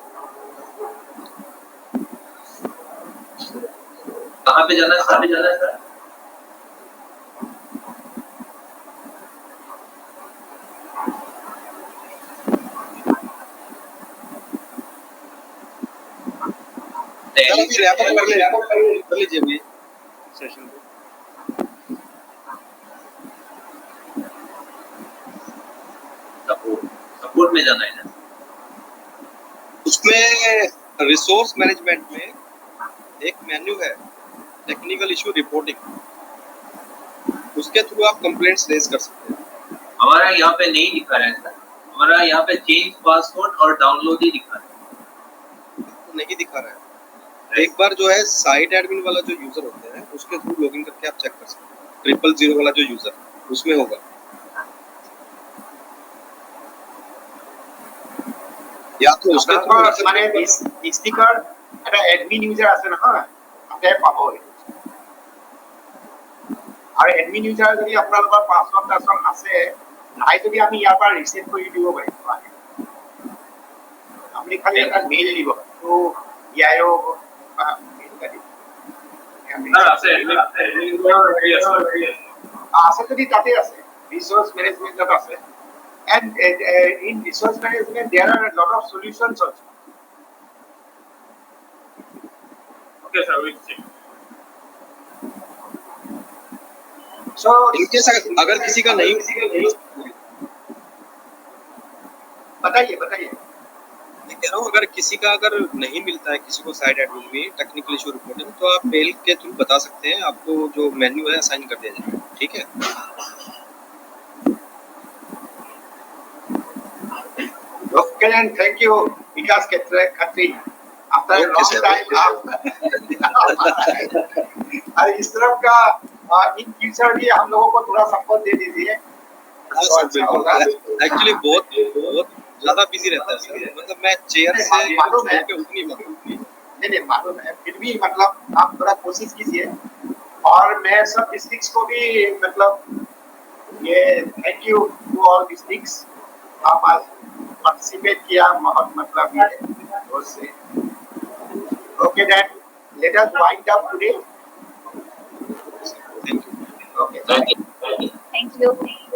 कहाँ पे जाना है सर? चलो फिर रैप अप कर लीजिए अभी सेशन को। सपोर्ट में जाना है ना? उसमें रिसोर्स मैनेजमेंट में एक मेन्यू है टेक्निकल इशू रिपोर्टिंग, उसके थ्रू आप कंप्लेंट्स रेज कर सकते हैं। हमारा यहाँ पे नहीं दिखा रहा है सर, हमारा यहाँ पे चेंज पासवर्ड और डाउनलोड ही दिखा रहा है। नहीं दिखा रहा है। एक बार जो है साइट एडमिन वाला जो यूजर होते हैं उसके थ्रू लॉगिन करके आप चेक कर सकते हैं। 000 वाला जो यूजर उसमें होगा। या तो उसके थ्रू মানে স্টিকাৰ এটা এডমিন ইউজাৰ আছে নহয়, তাতে পাব। আৰু এডমিন ইউজাৰ যদি আপোনালোকৰ পাছৱৰ্ড আছে নাই যদি আমি ইয়াৰ পৰা ৰিছেট কৰি দিব পাৰিম। আপুনি খালি এটা মেইল দিব তো ইয়ায়ো আছে যদি তাতে আছে ৰিসোর্স ম্যানেজমেন্টত আছে। And in resource management, there are a lot of solutions also. Okay, sir, we'll check. So, in case अगर किसी का नहीं बताइए मैं कह रहा हूँ अगर किसी का अगर नहीं मिलता है किसी को साइड एडमिन में टेक्निकल इशू रिपोर्टिंग, तो आप मेल के थ्रू बता सकते हैं, आपको जो मेन्यू है असाइन कर दिया जाएगा। ठीक है, okay, and thank you Vikas Khatri. After a long time और इस तरफ का इन फ्यूचर भी हम लोगों को थोड़ा सपोर्ट दे दीजिए। एक्चुअली बहुत ज्यादा बिजी रहता है सर, मतलब मैं चेयर से मालूम है उठ नहीं पाता। नहीं मालूम है, फिर भी मतलब आप थोड़ा कोशिश कीजिए। और मैं सब डिस्ट्रिक्ट्स को भी मतलब ये thank you to all districts, आप आज पार्टिसिपेट किया, बहुत मतलब ये बहुत से। Okay then let us wind up today. Thank you. Okay Thank you. Thank you.